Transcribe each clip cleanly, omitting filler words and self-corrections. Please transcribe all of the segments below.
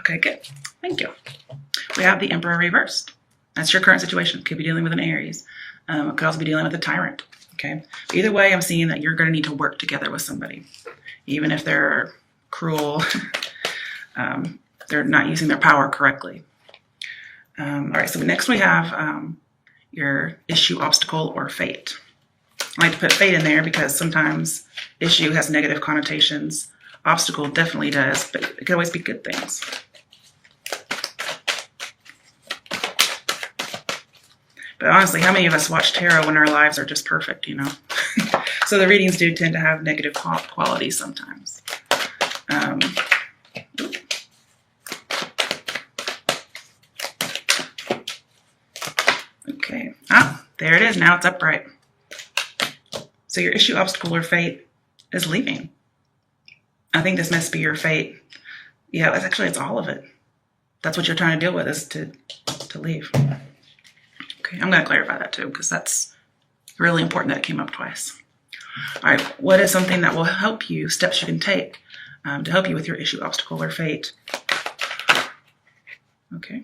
Okay, good. Thank you. We have the Emperor reversed. That's your current situation. Could be dealing with an Aries. Could also be dealing with a tyrant. Okay. Either way, I'm seeing that you're going to need to work together with somebody, even if they're cruel. They're not using their power correctly. All right. So next we have your issue, obstacle, or fate. I like to put fate in there because sometimes issue has negative connotations. Obstacle definitely does, but it could always be good things. But honestly, how many of us watch tarot when our lives are just perfect, you know? So the readings do tend to have negative qualities sometimes. Okay. Ah, there it is. Now it's upright. So your issue, obstacle, or fate is leaving. I think this must be your fate. Yeah, it's all of it. That's what you're trying to deal with, is to leave. Okay, I'm going to clarify that too, because that's really important that it came up twice. All right, what is something that will help you, steps you can take to help you with your issue, obstacle, or fate? Okay.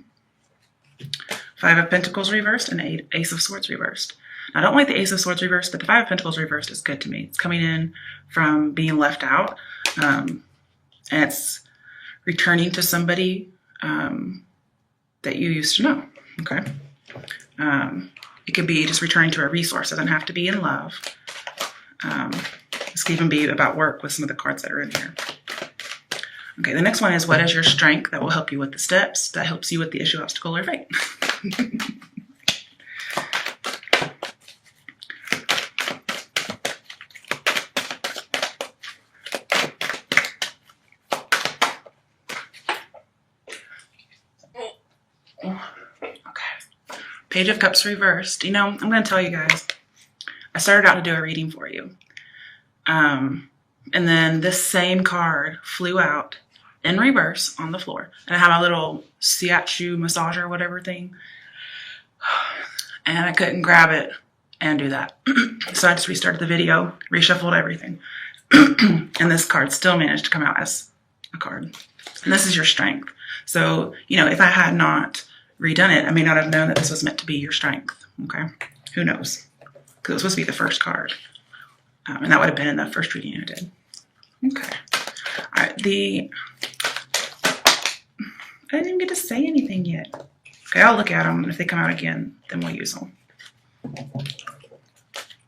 5 of Pentacles reversed and Ace of Swords reversed. Now, I don't like the Ace of Swords reversed, but the 5 of Pentacles reversed is good to me. It's coming in from being left out, and it's returning to somebody that you used to know, okay? It could be just returning to a resource. It doesn't have to be in love. This could even be about work with some of the cards that are in here. Okay, the next one is, what is your strength that will help you with the steps, that helps you with the issue, obstacle, or fate? Page of Cups reversed. You know, I'm going to tell you guys, I started out to do a reading for you. And then this same card flew out in reverse on the floor. And I have my little shiatsu massager or whatever thing. And I couldn't grab it and do that. So I just restarted the video, reshuffled everything. And this card still managed to come out as a card. And this is your strength. So, you know, if I had not redone it, I may not have known that this was meant to be your strength. Okay, who knows? Because it was supposed to be the first card, and that would have been in the first reading I did. Okay, all right. I didn't even get to say anything yet. Okay, I'll look at them, and if they come out again, then we'll use them.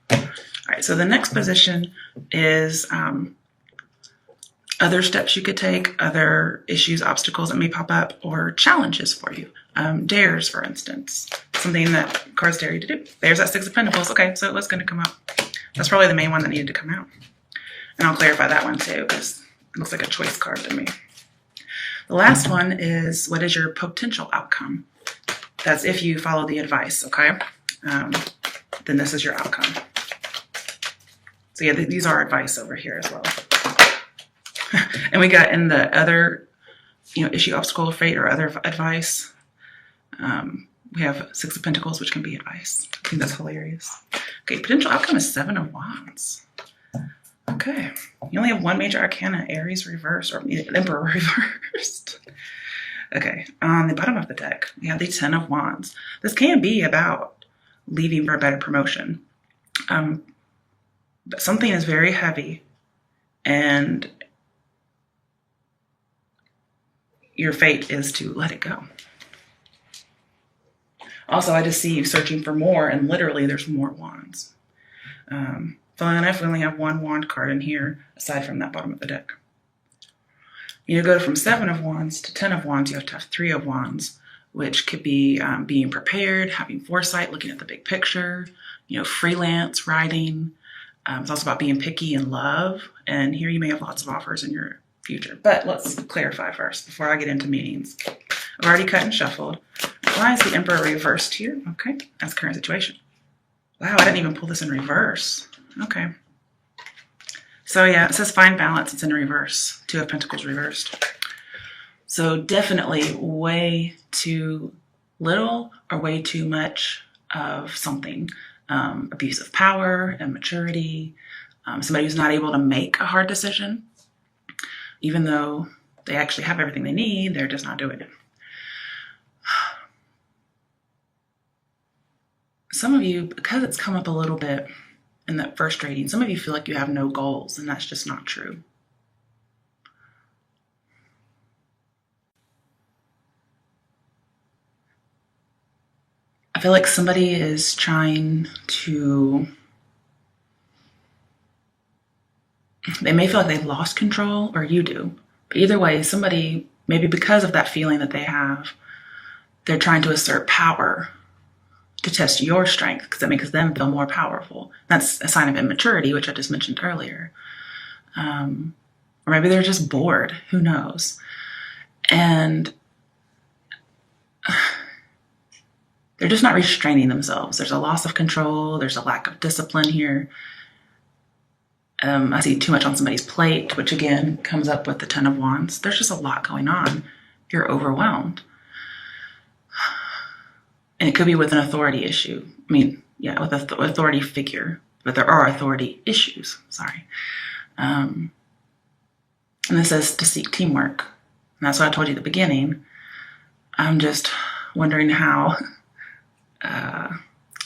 All right. So the next position is other steps you could take, other issues, obstacles that may pop up, or challenges for you. Dares, for instance, something that cards dare you to do. There's that 6 of Pentacles. Okay, so it was going to come up. That's probably the main one that needed to come out. And I'll clarify that one too, because it looks like a choice card to me. The last one is, what is your potential outcome? That's if you follow the advice, okay? Then this is your outcome. So yeah, these are advice over here as well. And we got in the other, you know, issue, obstacle, or fate, or other advice. We have 6 of Pentacles, which can be advice. I think that's hilarious. Okay, potential outcome is 7 of Wands. Okay, you only have one major arcana, Aries reversed, or Emperor reversed. Okay, on the bottom of the deck, we have the 10 of Wands. This can be about leaving for a better promotion. But something is very heavy, and your fate is to let it go. Also, I just see you searching for more, and literally there's more wands. Funnily enough, we only have one wand card in here, aside from that bottom of the deck. You go from 7 of Wands to 10 of Wands, you have to have 3 of Wands, which could be being prepared, having foresight, looking at the big picture, you know, freelance, writing. It's also about being picky in love. And here you may have lots of offers in your future. But let's clarify first before I get into meanings. I've already cut and shuffled. Why is the Emperor reversed here? Okay, that's current situation. Wow, I didn't even pull this in reverse. Okay. So yeah, it says find balance. It's in reverse. 2 of Pentacles reversed. So definitely way too little or way too much of something. Abuse of power, immaturity, somebody who's not able to make a hard decision, even though They actually have everything they need. They're just not doing it. Some of you, because it's come up a little bit in that first reading, some of you feel like you have no goals, and that's just not true. I feel like somebody is trying to, they may feel like they've lost control, or you do. But either way, somebody, maybe because of that feeling that they have, they're trying to assert power to test your strength because it makes them feel more powerful. That's a sign of immaturity, which I just mentioned earlier. Or maybe they're just bored. Who knows? And they're just not restraining themselves. There's a loss of control. There's a lack of discipline here. I see too much on somebody's plate, which again comes up with the Ten of Wands. There's just a lot going on. You're overwhelmed. And it could be with an authority issue. I mean, yeah, with an authority figure. But there are authority issues. Sorry. And this says to seek teamwork. And that's what I told you at the beginning. I'm just wondering how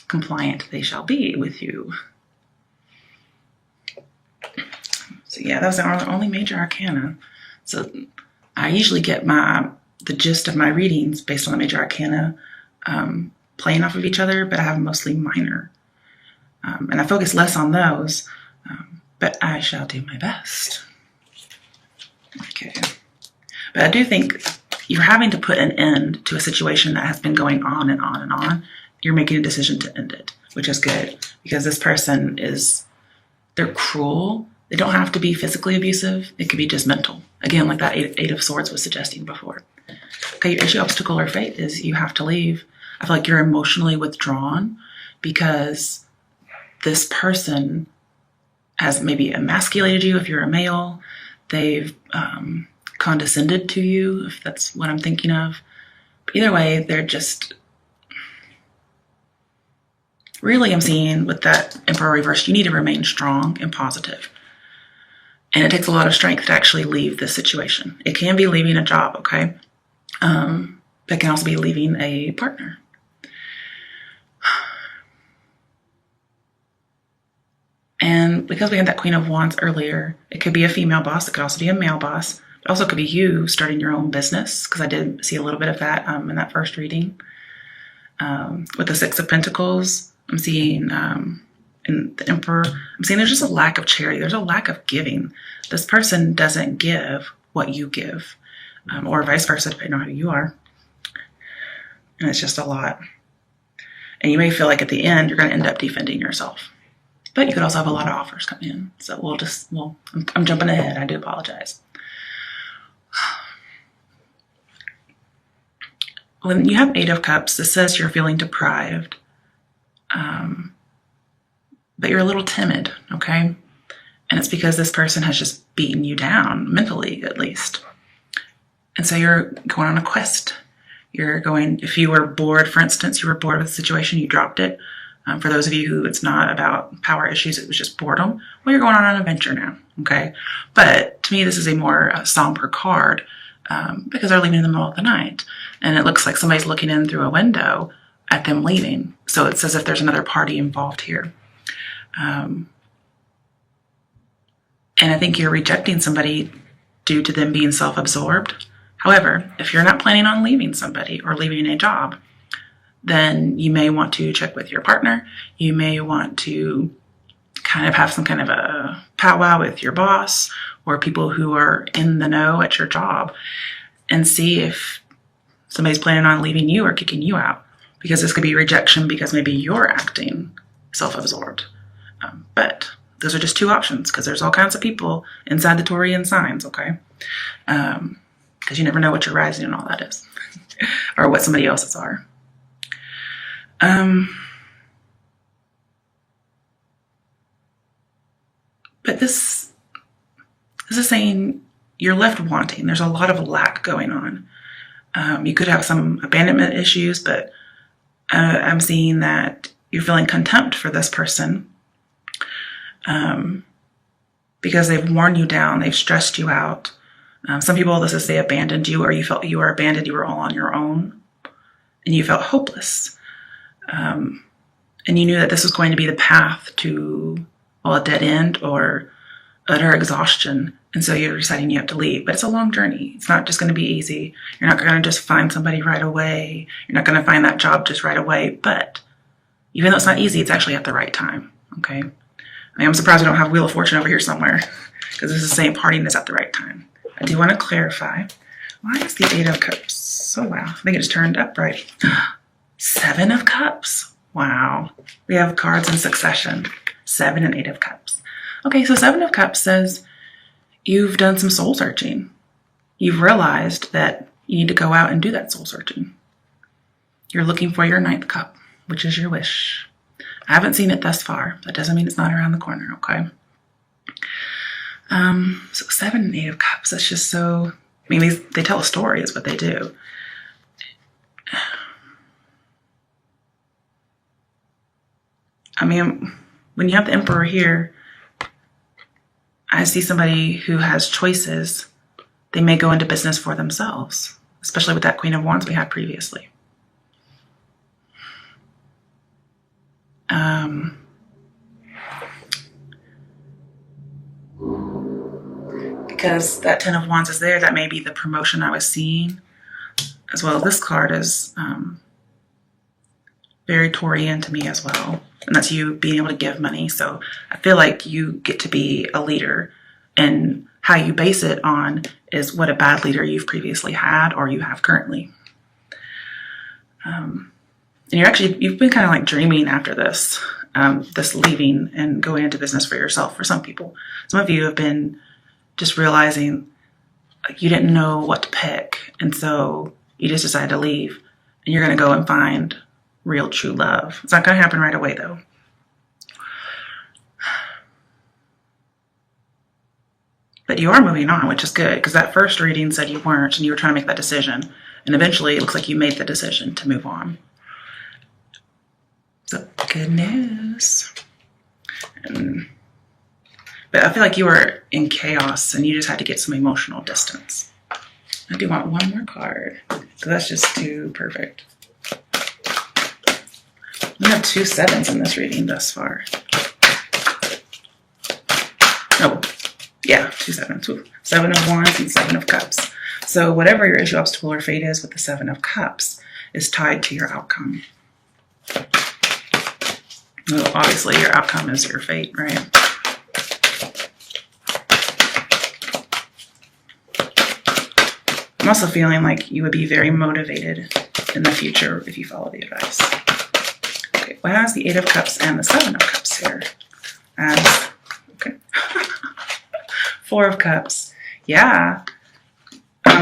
compliant they shall be with you. So yeah, that was the only major arcana. So I usually get the gist of my readings based on the major arcana playing off of each other, but I have mostly minor. And I focus less on those, but I shall do my best. Okay. But I do think you're having to put an end to a situation that has been going on and on and on. You're making a decision to end it, which is good because this person they're cruel. They don't have to be physically abusive. It could be just mental. Again, like that Eight of Swords was suggesting before. Okay, your issue, obstacle, or fate is you have to leave. I feel like you're emotionally withdrawn because this person has maybe emasculated you if you're a male. They've condescended to you, if that's what I'm thinking of. But either way, they're just... Really, I'm seeing with that Emperor reverse, you need to remain strong and positive. And it takes a lot of strength to actually leave this situation. It can be leaving a job, okay? But it can also be leaving a partner. And because we had that Queen of Wands earlier, it could be a female boss. It could also be a male boss. It also could be you starting your own business, because I did see a little bit of that in that first reading. With the Six of Pentacles, I'm seeing in the Emperor, I'm seeing there's just a lack of charity. There's a lack of giving. This person doesn't give what you give, or vice versa, depending on who you are. And it's just a lot. And you may feel like at the end, you're going to end up defending yourself. But you could also have a lot of offers come in. So I'm jumping ahead. I do apologize. When you have Eight of Cups, this says you're feeling deprived. But you're a little timid, okay? And it's because this person has just beaten you down, mentally at least. And so you're going on a quest. If you were bored, for instance, you were bored with the situation, you dropped it. For those of you who it's not about power issues, it was just boredom, well, you're going on an adventure now, okay? But to me, this is a more somber card because they're leaving in the middle of the night. And it looks like somebody's looking in through a window at them leaving. So it's as if there's another party involved here. And I think you're rejecting somebody due to them being self-absorbed. However, if you're not planning on leaving somebody or leaving a job, then you may want to check with your partner. You may want to kind of have some kind of a powwow with your boss or people who are in the know at your job and see if somebody's planning on leaving you or kicking you out, because this could be rejection because maybe you're acting self-absorbed. But those are just two options because there's all kinds of people inside the Taurian signs, okay? Because you never know what your rising and all that is or what somebody else's are. But this is saying you're left wanting. There's a lot of lack going on. You could have some abandonment issues, but I'm seeing that you're feeling contempt for this person because they've worn you down, they've stressed you out, Some people, this is they abandoned you, or you felt you were abandoned, you were all on your own, and you felt hopeless. And you knew that this was going to be the path to, well, a dead end or utter exhaustion. And so you're deciding you have to leave. But it's a long journey. It's not just going to be easy. You're not going to just find somebody right away. You're not going to find that job just right away. But even though it's not easy, it's actually at the right time. Okay? I'm surprised we don't have Wheel of Fortune over here somewhere, because this is saying parting is at the right time. I do want to clarify. Why is the 8 of Cups? Oh, wow. I think it just turned up right. 7 of Cups. Wow. We have cards in succession. 7 and 8 of Cups. Okay, so 7 of Cups says you've done some soul searching. You've realized that you need to go out and do that soul searching. You're looking for your 9th cup, which is your wish. I haven't seen it thus far. That doesn't mean it's not around the corner, okay? So 7 and 8 of Cups, that's just so, I mean, they tell a story is what they do. I mean, when you have the Emperor here, I see somebody who has choices. They may go into business for themselves, especially with that Queen of Wands we had previously. Because that 10 of Wands is there, that may be the promotion I was seeing. As well, this card is very Taurian to me as well. And that's you being able to give money. So I feel like you get to be a leader, and how you base it on is what a bad leader you've previously had or you have currently. And you've been kind of like dreaming after this, this leaving and going into business for yourself for some people. Some of you have been just realizing like you didn't know what to pick. And so you just decided to leave, and you're going to go and find real true love. It's not going to happen right away though. But you are moving on, which is good, because that first reading said you weren't, and you were trying to make that decision. And eventually it looks like you made the decision to move on. So good news. But I feel like you were in chaos and you just had to get some emotional distance. I do want one more card, because that's just too perfect. We have 2 7s in this reading thus far. Oh, yeah, 2 7s. Ooh. 7 of Wands and 7 of Cups. So whatever your issue, obstacle, or fate is with the 7 of Cups is tied to your outcome. Well, obviously, your outcome is your fate, right? I'm also feeling like you would be very motivated in the future if you follow the advice. Okay, what has the 8 of Cups and the 7 of Cups here? Okay. 4 of Cups. Yeah.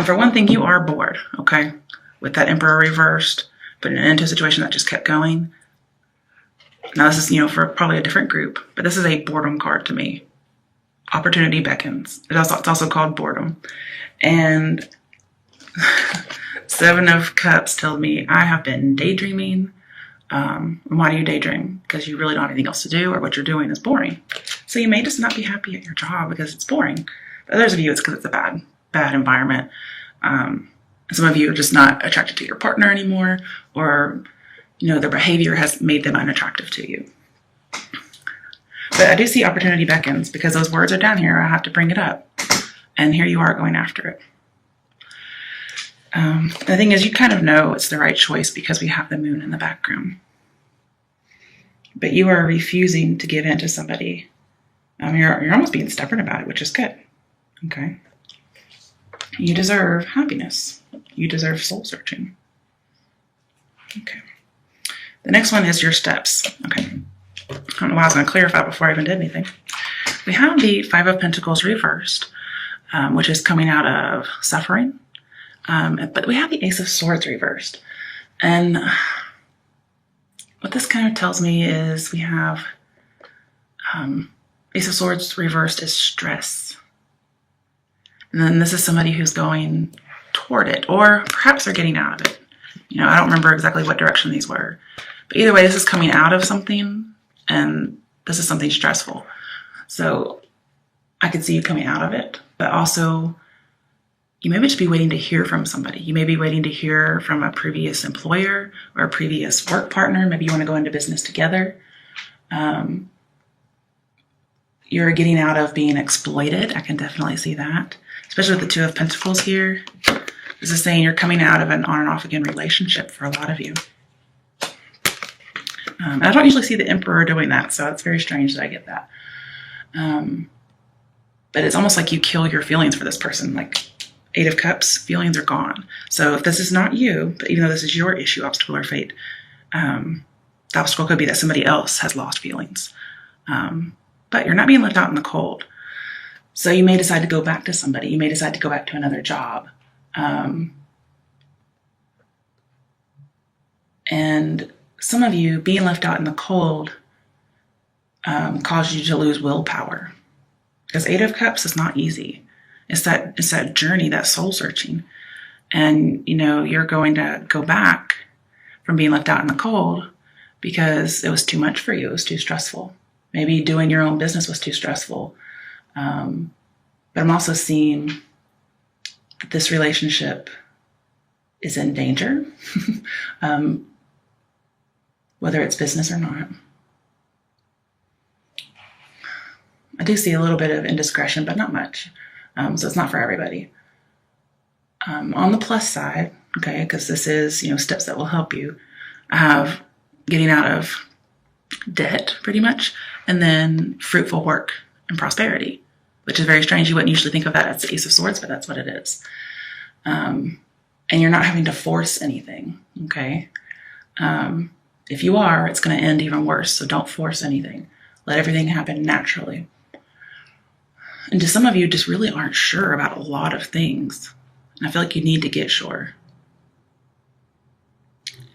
For one thing, you are bored, okay? With that Emperor reversed, putting it into a situation that just kept going. Now this is, for probably a different group, but this is a boredom card to me. Opportunity beckons. It's also called boredom. And 7 of Cups told me I have been daydreaming. Why do you daydream? Because you really don't have anything else to do, or what you're doing is boring. So you may just not be happy at your job because it's boring. But others of you, it's because it's a bad environment. Some of you are just not attracted to your partner anymore, or their behavior has made them unattractive to you. But I do see opportunity beckons, because those words are down here. I have to bring it up. And here you are going after it. The thing is, you kind of know it's the right choice because we have the moon in the background. But you are refusing to give in to somebody. You're almost being stubborn about it, which is good. Okay. You deserve happiness. You deserve soul searching. Okay. The next one is your steps. Okay. I don't know why I was going to clarify before I even did anything. We have the 5 of Pentacles reversed, which is coming out of suffering. But we have the Ace of Swords reversed. And what this kind of tells me is we have Ace of Swords reversed is stress. And then this is somebody who's going toward it, or perhaps they're getting out of it. I don't remember exactly what direction these were. But either way, this is coming out of something, and this is something stressful. So I could see you coming out of it, but also you may just be waiting to hear from somebody. You may be waiting to hear from a previous employer or a previous work partner. Maybe you want to go into business together. You're getting out of being exploited. I can definitely see that, especially with the Two of Pentacles here. This is saying you're coming out of an on and off again relationship for a lot of you. I don't usually see the Emperor doing that, so it's very strange that I get that. But it's almost like you kill your feelings for this person. Like Eight of Cups, feelings are gone. So if this is not you, but even though this is your issue, obstacle, or fate, the obstacle could be that somebody else has lost feelings. But you're not being left out in the cold. So you may decide to go back to somebody. You may decide to go back to another job. And some of you being left out in the cold caused you to lose willpower. Because Eight of Cups is not easy. It's that journey, that soul searching. And, you're going to go back from being left out in the cold because it was too much for you. It was too stressful. Maybe doing your own business was too stressful. But I'm also seeing that this relationship is in danger, whether it's business or not. I do see a little bit of indiscretion, but not much. So it's not for everybody. On the plus side, okay, because this is, steps that will help you, I have getting out of debt pretty much, and then fruitful work and prosperity, which is very strange. You wouldn't usually think of that as the Ace of Swords, but that's what it is. And you're not having to force anything, okay? If you are, it's going to end even worse, so don't force anything. Let everything happen naturally. And to some of you just really aren't sure about a lot of things. And I feel like you need to get sure.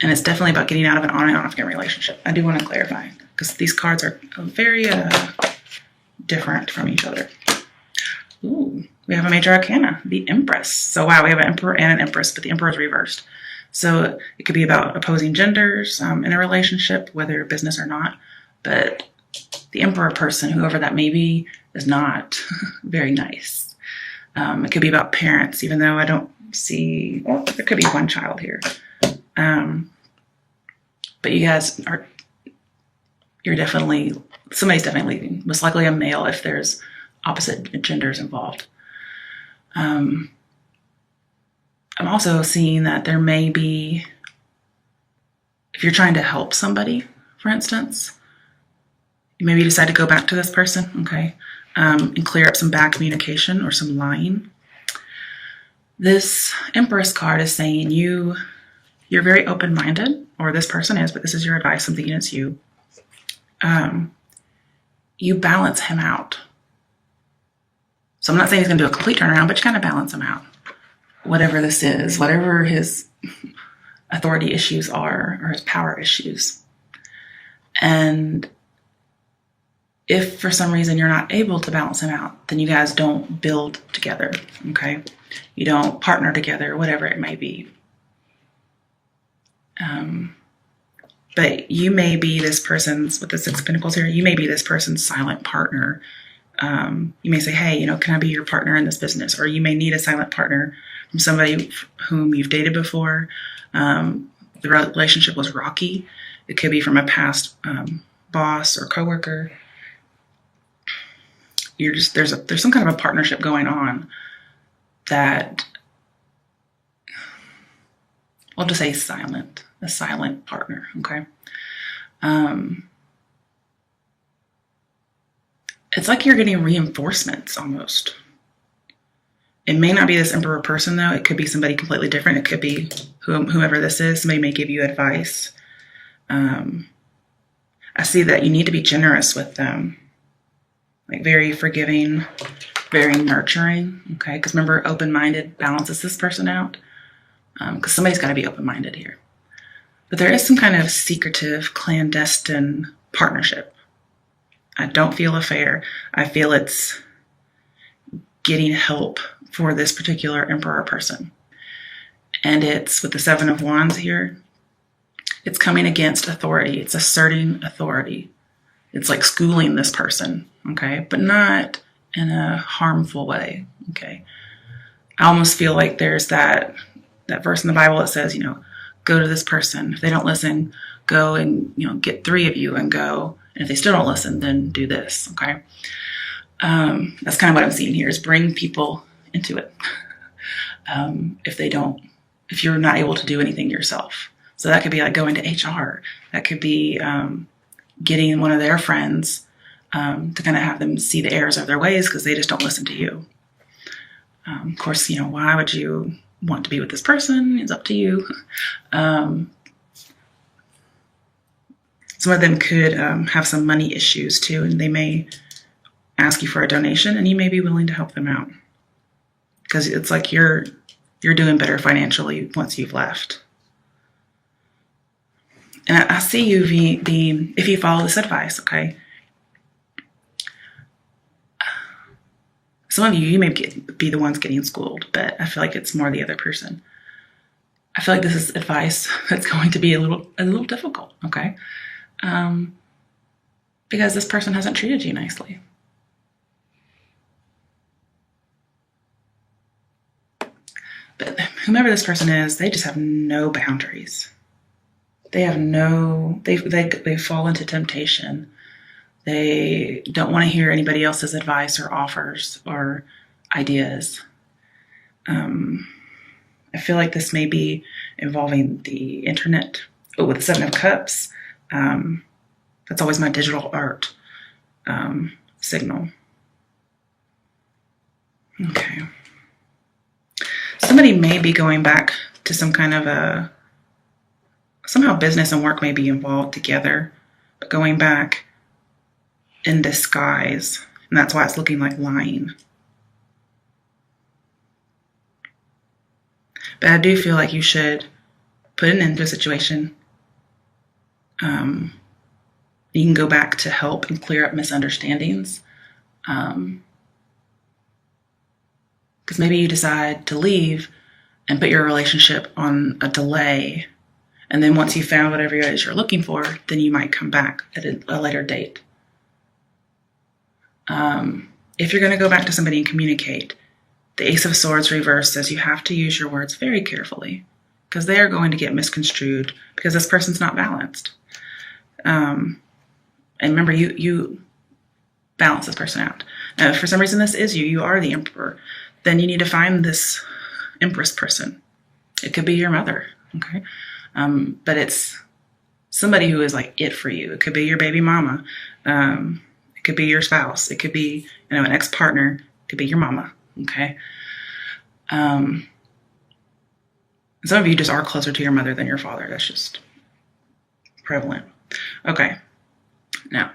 And it's definitely about getting out of an on and off again relationship. I do want to clarify, because these cards are very different from each other. Ooh, we have a major arcana, the Empress. So wow, we have an Emperor and an Empress, but the Emperor is reversed. So it could be about opposing genders in a relationship, whether business or not. But the Emperor person, whoever that may be, is not very nice. It could be about parents, even though I don't see, well, there could be one child here. But you guys somebody's definitely leaving. Most likely a male if there's opposite genders involved. I'm also seeing that there may be, if you're trying to help somebody, for instance, you maybe decide to go back to this person, okay, and clear up some bad communication or some lying. This Empress card is saying you're very open-minded, or this person is, but this is your advice, I'm thinking it's you. You balance him out. So I'm not saying he's going to do a complete turnaround, but you kind of balance him out. Whatever this is, whatever his authority issues are, or his power issues. And if for some reason you're not able to balance him out, then you guys don't build together, okay? You don't partner together, whatever it may be. But you may be this person's, with the Six of Pentacles here, you may be this person's silent partner. You may say, hey, can I be your partner in this business? Or you may need a silent partner from somebody whom you've dated before. The relationship was rocky. It could be from a past boss or coworker. There's some kind of a partnership going on that, I'll just say a silent partner, okay? It's like you're getting reinforcements almost. It may not be this Emperor person though. It could be somebody completely different. It could be whoever this is. Somebody may give you advice. I see that you need to be generous with them. Like very forgiving, very nurturing, okay? Because remember, open-minded balances this person out. Because somebody's got to be open-minded here. But there is some kind of secretive, clandestine partnership. I don't feel affair. I feel it's getting help for this particular Emperor person. And it's with the Seven of Wands here. It's coming against authority. It's asserting authority. It's like schooling this person, okay? But not in a harmful way, okay? I almost feel like there's that verse in the Bible that says, go to this person. If they don't listen, go and, get 3 of you and go. And if they still don't listen, then do this. Okay. That's kind of what I'm seeing here is bring people into it. If you're not able to do anything yourself. So that could be like going to HR. That could be getting one of their friends to kind of have them see the errors of their ways because they just don't listen to you. Of course, why would you want to be with this person? It's up to you. Some of them could have some money issues too, and they may ask you for a donation, and you may be willing to help them out because it's like you're doing better financially once you've left. And I see you if you follow this advice, okay? Some of you may be the ones getting schooled, but I feel like it's more the other person. I feel like this is advice that's going to be a little difficult, okay? Because this person hasn't treated you nicely. But whomever this person is, they just have no boundaries. They fall into temptation. They don't want to hear anybody else's advice or offers or ideas. I feel like this may be involving the internet. Oh, with the 7 of Cups, that's always my digital art signal. Okay. Somebody may be going back to some kind of somehow business and work may be involved together, but going back in disguise. And that's why it's looking like lying. But I do feel like you should put an end to a situation. You can go back to help and clear up misunderstandings. Because maybe you decide to leave and put your relationship on a delay. And then once you found whatever it is you're looking for, then you might come back at a later date. If you're going to go back to somebody and communicate, the Ace of Swords reverse says you have to use your words very carefully because they are going to get misconstrued because this person's not balanced. And remember, you balance this person out. Now, if for some reason this is you are the Emperor, then you need to find this Empress person. It could be your mother, okay? But it's somebody who is like it for you. It could be your baby mama. It could be your spouse. It could be, an ex-partner. It could be your mama, okay? Some of you just are closer to your mother than your father. That's just prevalent. Okay. Now,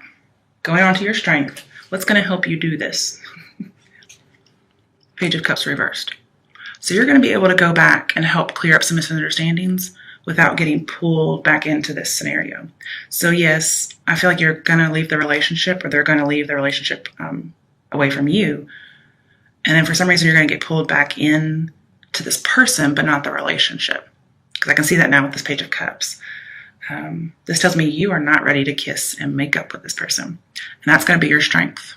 going on to your strength, what's going to help you do this? Page of Cups reversed. So you're going to be able to go back and help clear up some misunderstandings without getting pulled back into this scenario. So yes, I feel like you're going to leave the relationship or they're going to leave the relationship away from you. And then for some reason, you're going to get pulled back in to this person, but not the relationship. Because I can see that now with this Page of Cups. This tells me you are not ready to kiss and make up with this person. And that's going to be your strength.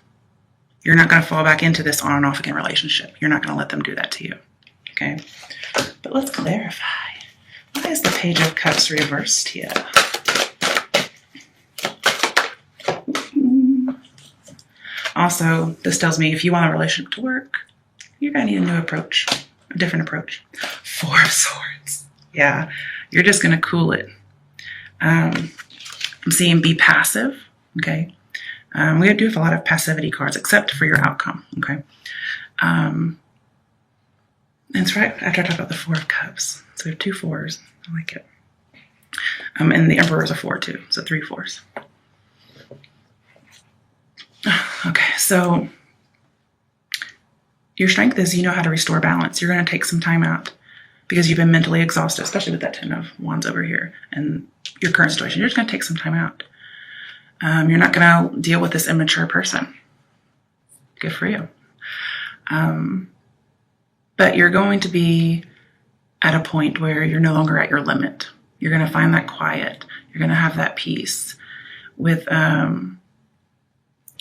You're not going to fall back into this on and off again relationship. You're not going to let them do that to you. Okay? But let's clarify. Why is the Page of Cups reversed here? Also, this tells me if you want a relationship to work, you're going to need a new approach, a different approach. 4 of Swords. Yeah, you're just going to cool it. I'm seeing be passive, okay? We do have a lot of passivity cards, except for your outcome, okay? That's right, after I talk about the 4 of Cups. So we have 2 4s. I like it. And the Emperor is a 4 too, so 3 4s. Okay, so your strength is you know how to restore balance. You're going to take some time out because you've been mentally exhausted, especially with that 10 of Wands over here and your current situation. You're just going to take some time out. You're not going to deal with this immature person. Good for you. But you're going to be at a point where you're no longer at your limit. You're going to find that quiet. You're going to have that peace. With the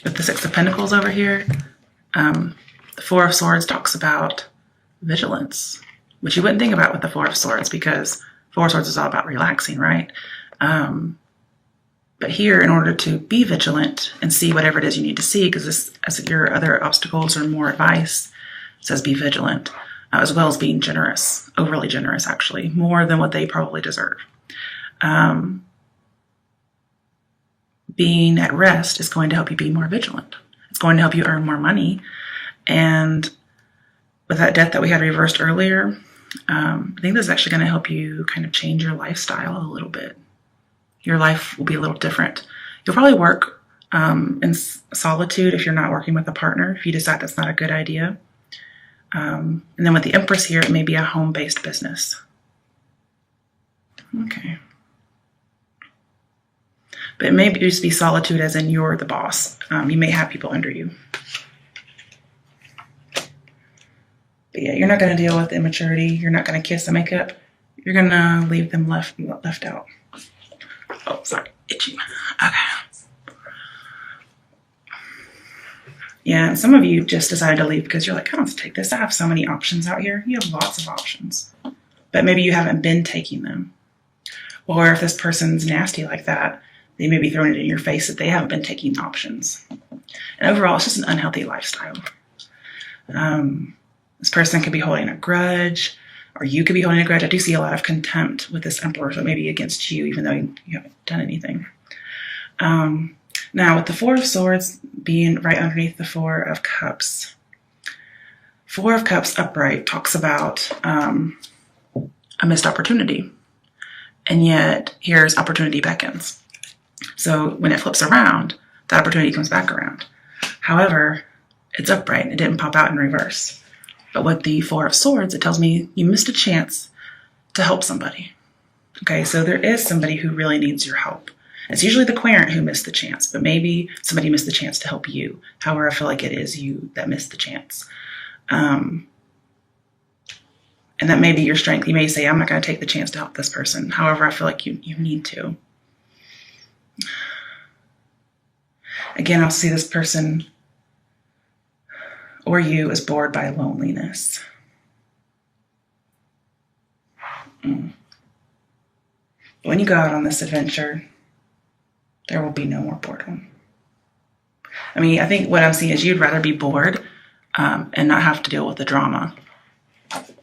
6 of Pentacles over here, the 4 of Swords talks about vigilance, which you wouldn't think about with the Four of Swords, because Four of Swords is all about relaxing, right? But here, in order to be vigilant and see whatever it is you need to see, because this, as your other obstacles or more advice, says be vigilant, as well as being generous, overly generous, actually, more than what they probably deserve. Being at rest is going to help you be more vigilant. It's going to help you earn more money. And with that death that we had reversed earlier, I think this is actually going to help you kind of change your lifestyle a little bit. Your life will be a little different. You'll probably work in solitude if you're not working with a partner, if you decide that's not a good idea. And then with the Empress here, it may be a home-based business. Okay. But it may just be solitude as in you're the boss. You may have people under you. But yeah, you're not going to deal with immaturity. You're not going to kiss the makeup. You're going to leave them left out. Oh, sorry. Itchy. Okay. Yeah, and some of you just decided to leave because you're like, I don't have to take this. I have so many options out here. You have lots of options. But maybe you haven't been taking them. Or if this person's nasty like that, they may be throwing it in your face that they haven't been taking options. And overall, it's just an unhealthy lifestyle. This person could be holding a grudge, or you could be holding a grudge. I do see a lot of contempt with this Emperor, so maybe against you, even though you haven't done anything. Now, with the Four of Swords being right underneath the Four of Cups, Four of Cups upright talks about a missed opportunity. And yet, here's opportunity beckons. So when it flips around, that opportunity comes back around. However, it's upright. It didn't pop out in reverse. But with the Four of Swords, it tells me you missed a chance to help somebody. Okay, so there is somebody who really needs your help. It's usually the querent who missed the chance, but maybe somebody missed the chance to help you. However, I feel like it is you that missed the chance. And that may be your strength. You may say, I'm not going to take the chance to help this person. However, I feel like you need to. Again, I'll see this person or you is bored by loneliness. When you go out on this adventure, there will be no more boredom. I mean, I think what I'm seeing is you'd rather be bored and not have to deal with the drama.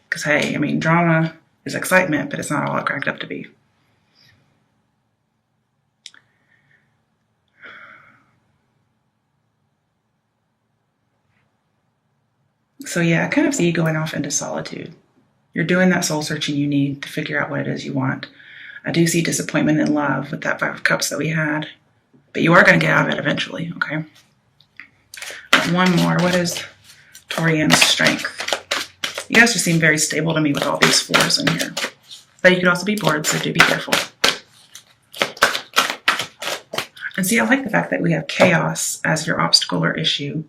Because, hey, I mean, drama is excitement, but it's not all it cracked up to be. So yeah, I kind of see you going off into solitude. You're doing that soul searching you need to figure out what it is you want. I do see disappointment in love with that Five of Cups that we had. But you are going to get out of it eventually, okay? One more. What is Taurian's strength? You guys just seem very stable to me with all these fours in here. But you could also be bored, so do be careful. And see, I like the fact that we have chaos as your obstacle or issue.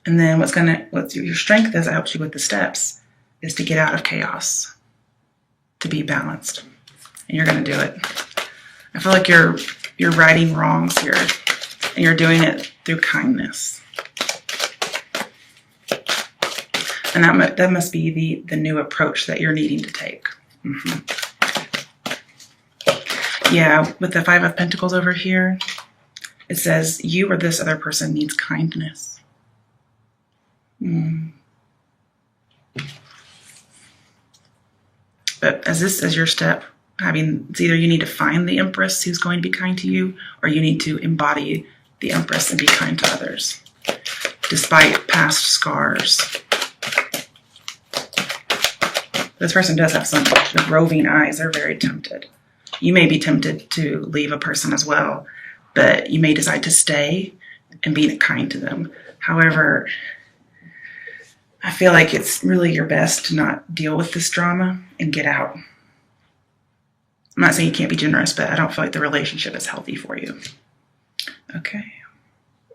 And then what your strength is, that helps you with the steps, is to get out of chaos, to be balanced. And you're going to do it. I feel like you're righting wrongs here, and you're doing it through kindness. And that must be the new approach that you're needing to take. Yeah, with the Five of Pentacles over here, it says you or this other person needs kindness. But as your step, it's either you need to find the Empress who's going to be kind to you, or you need to embody the Empress and be kind to others, despite past scars. This person does have some roving eyes. They're very tempted. You may be tempted to leave a person as well, but you may decide to stay and be kind to them. However, I feel like it's really your best to not deal with this drama and get out. I'm not saying you can't be generous, but I don't feel like the relationship is healthy for you. Okay.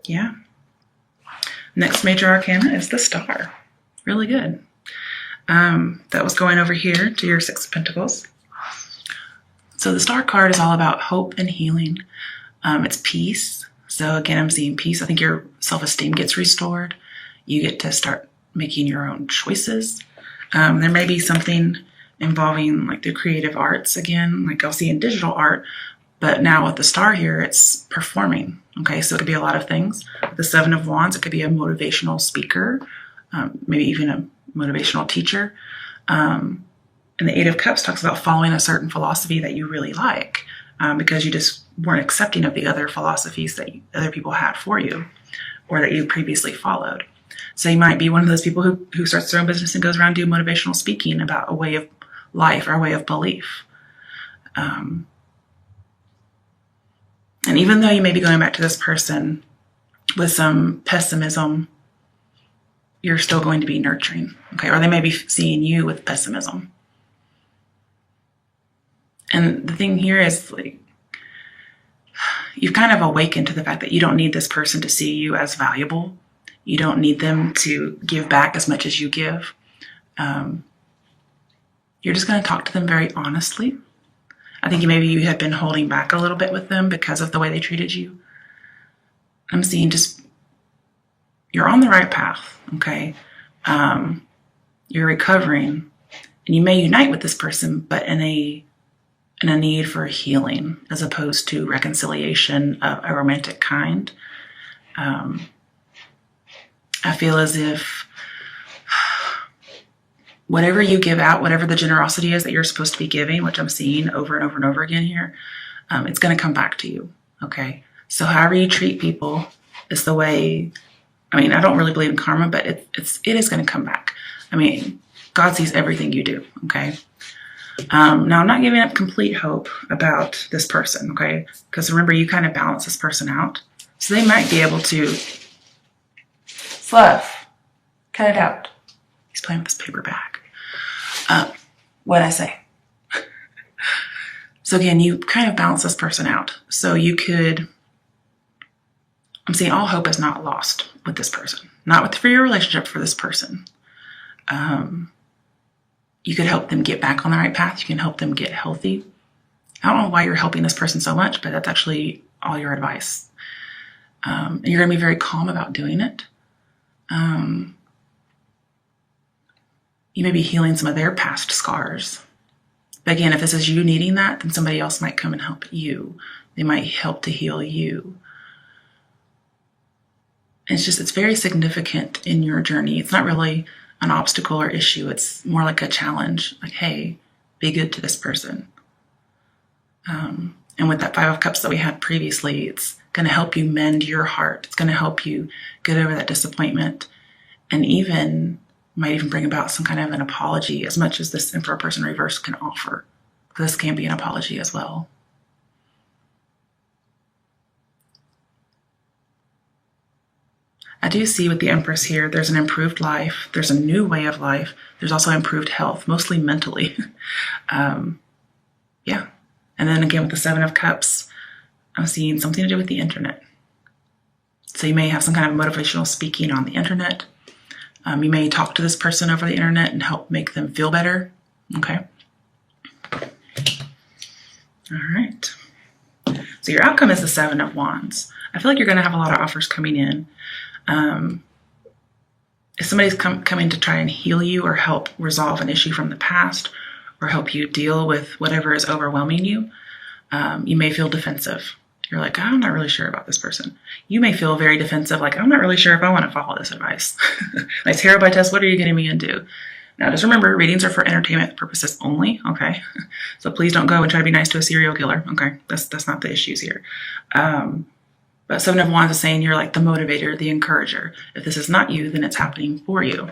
Yeah. Next major arcana is the Star. Really good. That was going over here to your Six of Pentacles. So the Star card is all about hope and healing. It's peace. So again, I'm seeing peace. I think your self-esteem gets restored. You get to start making your own choices. There may be something involving like the creative arts again, like I'll see in digital art, but now with the star here, it's performing. Okay, so it could be a lot of things. The Seven of Wands, it could be a motivational speaker, maybe even a motivational teacher. And the Eight of Cups talks about following a certain philosophy that you really like, because you just weren't accepting of the other philosophies that other people had for you or that you previously followed. So you might be one of those people who starts their own business and goes around doing motivational speaking about a way of life or a way of belief. And even though you may be going back to this person with some pessimism, you're still going to be nurturing, okay? Or they may be seeing you with pessimism. And the thing here is, like, you've kind of awakened to the fact that you don't need this person to see you as valuable. You don't need them to give back as much as you give. You're just going to talk to them very honestly. I think maybe you had been holding back a little bit with them because of the way they treated you. I'm seeing just, you're on the right path, okay? You're recovering, and you may unite with this person, but in a need for healing as opposed to reconciliation of a romantic kind. I feel as if whatever you give out, whatever the generosity is that you're supposed to be giving, which I'm seeing over and over and over again here, it's going to come back to you, okay? So however you treat people is the way, I mean, I don't really believe in karma, but it is going to come back. I mean, God sees everything you do, okay? Now, I'm not giving up complete hope about this person, okay? Because remember, you kind of balance this person out. So they might be able to, Fluff, cut it out. He's playing with this paper bag. What'd I say? So again, you kind of balance this person out. So you could, I'm saying all hope is not lost with this person. Not for your relationship, for this person. You could help them get back on the right path. You can help them get healthy. I don't know why you're helping this person so much, but that's actually all your advice. And you're going to be very calm about doing it. You may be healing some of their past scars. But again, if this is you needing that, then somebody else might come and help you. They might help to heal you. And it's very significant in your journey. It's not really an obstacle or issue. It's more like a challenge. Like, hey, be good to this person. And with that Five of Cups that we had previously, it's going to help you mend your heart. It's going to help you get over that disappointment, and might even bring about some kind of an apology, as much as this Emperor person reverse can offer. This can be an apology as well. I do see with the Empress here, there's an improved life. There's a new way of life. There's also improved health, mostly mentally. Yeah. And then again, with the Seven of Cups, I'm seeing something to do with the internet. So you may have some kind of motivational speaking on the internet. You may talk to this person over the internet and help make them feel better. Okay. All right. So your outcome is the Seven of Wands. I feel like you're going to have a lot of offers coming in. If somebody's coming to try and heal you or help resolve an issue from the past or help you deal with whatever is overwhelming you, you may feel defensive. You're like, I'm not really sure about this person. You may feel very defensive, like, I'm not really sure if I want to follow this advice. Like, tarot by test, what are you getting me into? Now, just remember, readings are for entertainment purposes only, okay? So please don't go and try to be nice to a serial killer, okay? That's not the issues here. But Seven of Wands is saying you're like the motivator, the encourager. If this is not you, then it's happening for you.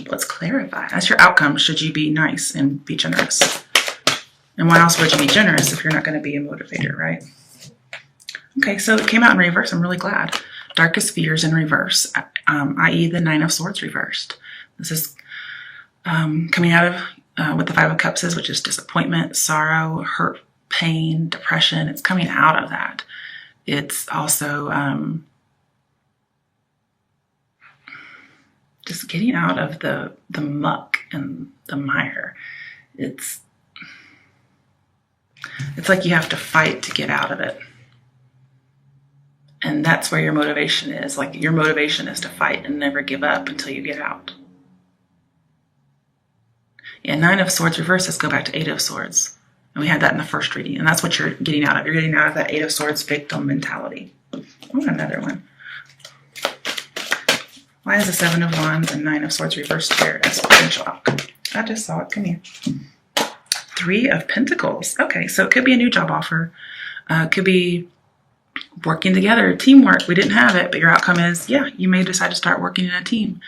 Let's clarify. That's your outcome should you be nice and be generous. And why else would you be generous if you're not going to be a motivator, right? Okay, so it came out in reverse. I'm really glad. Darkest fears in reverse, i.e. the Nine of Swords reversed. This is coming out of what the Five of Cups is, which is disappointment, sorrow, hurt, pain, depression. It's coming out of that. It's also just getting out of the muck and the mire. It's like you have to fight to get out of it. And that's where your motivation is. Like, your motivation is to fight and never give up until you get out. Yeah, Nine of Swords reversed. Let's go back to Eight of Swords. And we had that in the first reading. And that's what you're getting out of. You're getting out of that Eight of Swords victim mentality. Oh, another one. Why is the Seven of Wands and Nine of Swords reversed here as potential outcome? I just saw it. Come here. Three of Pentacles. Okay, so it could be a new job offer. It could be working together, teamwork. We didn't have it, but your outcome is, yeah, you may decide to start working in a team.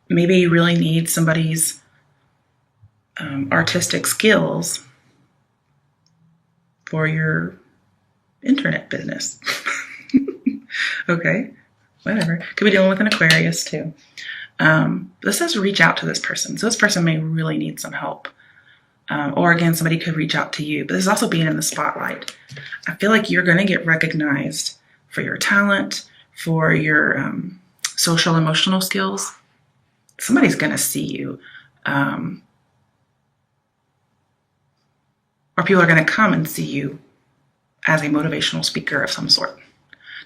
Maybe you really need somebody's artistic skills for your internet business. Okay, whatever. Could be dealing with an Aquarius too. This says reach out to this person. So this person may really need some help. Or again, somebody could reach out to you. But this is also being in the spotlight. I feel like you're going to get recognized for your talent, for your social emotional skills. Somebody's going to see you. Or people are going to come and see you as a motivational speaker of some sort.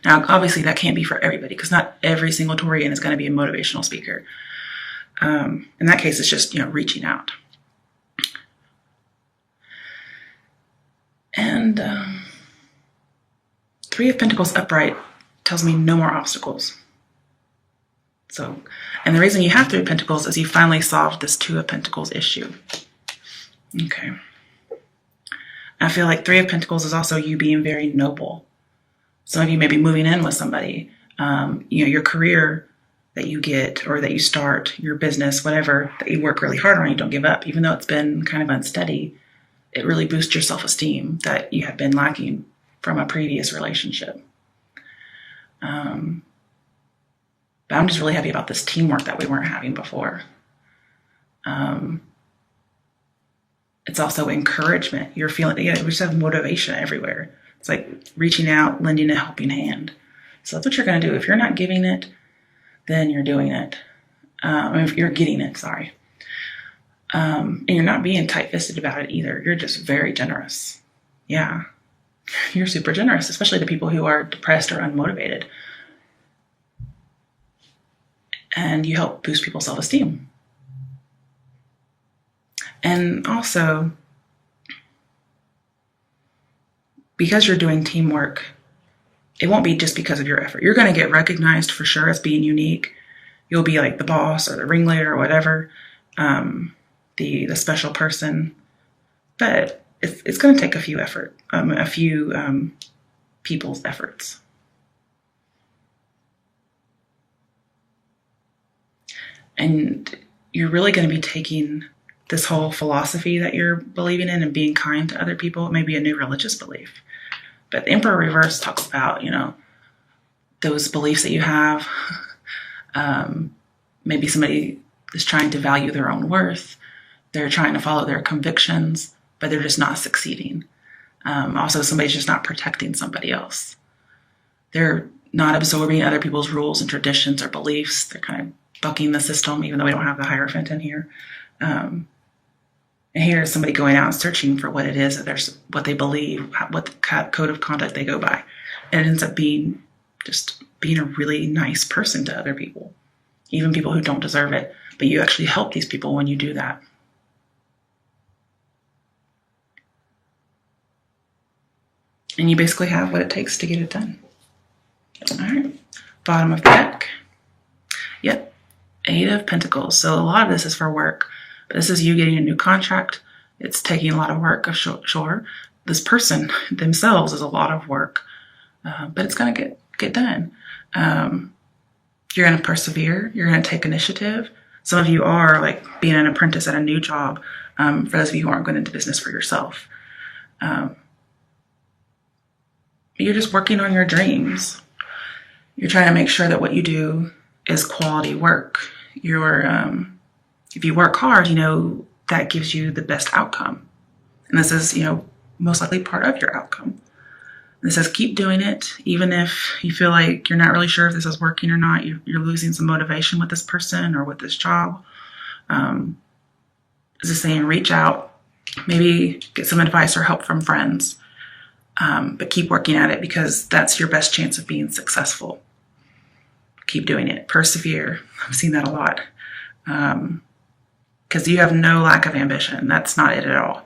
Now, obviously, that can't be for everybody because not every single Taurian is going to be a motivational speaker. In that case, it's just, reaching out. And Three of Pentacles upright tells me no more obstacles. So, and the reason you have Three of Pentacles is you finally solved this Two of Pentacles issue. Okay. I feel like Three of Pentacles is also you being very noble. Some of you may be moving in with somebody. Your career that you get or that you start, your business, whatever, that you work really hard on, you don't give up. Even though it's been kind of unsteady, it really boosts your self-esteem that you have been lacking from a previous relationship. But I'm just really happy about this teamwork that we weren't having before. It's also encouragement. You're feeling, we just have motivation everywhere. It's like reaching out, lending a helping hand. So that's what you're going to do. If you're not giving it, then you're doing it. If you're getting it, sorry. And you're not being tight-fisted about it either. You're just very generous. Yeah. You're super generous, especially to people who are depressed or unmotivated. And you help boost people's self-esteem. And also, because you're doing teamwork, it won't be just because of your effort. You're going to get recognized for sure as being unique. You'll be like the boss or the ringleader or whatever, the special person. But it's going to take a few people's efforts. And you're really going to be taking this whole philosophy that you're believing in and being kind to other people. It may be a new religious belief. But the Emperor reverse talks about, those beliefs that you have. Maybe somebody is trying to value their own worth. They're trying to follow their convictions, but they're just not succeeding. Also, somebody's just not protecting somebody else. They're not absorbing other people's rules and traditions or beliefs. They're kind of bucking the system, even though we don't have the Hierophant in here. And here's somebody going out and searching for what it is that what they believe, what the code of conduct they go by. And it ends up being a really nice person to other people, even people who don't deserve it. But you actually help these people when you do that. And you basically have what it takes to get it done. All right, bottom of the deck. Yep, Eight of Pentacles. So a lot of this is for work. But this is you getting a new contract. It's taking a lot of work, sure. This person themselves is a lot of work, but it's going to get done. You're going to persevere. You're going to take initiative. Some of you are like being an apprentice at a new job. For those of you who aren't going into business for yourself. You're just working on your dreams. You're trying to make sure that what you do is quality work. If you work hard, that gives you the best outcome. And this is, most likely part of your outcome. And it says keep doing it, even if you feel like you're not really sure if this is working or not. You're losing some motivation with this person or with this job. This is saying reach out, maybe get some advice or help from friends. But keep working at it because that's your best chance of being successful. Keep doing it. Persevere. I've seen that a lot. because you have no lack of ambition. That's not it at all.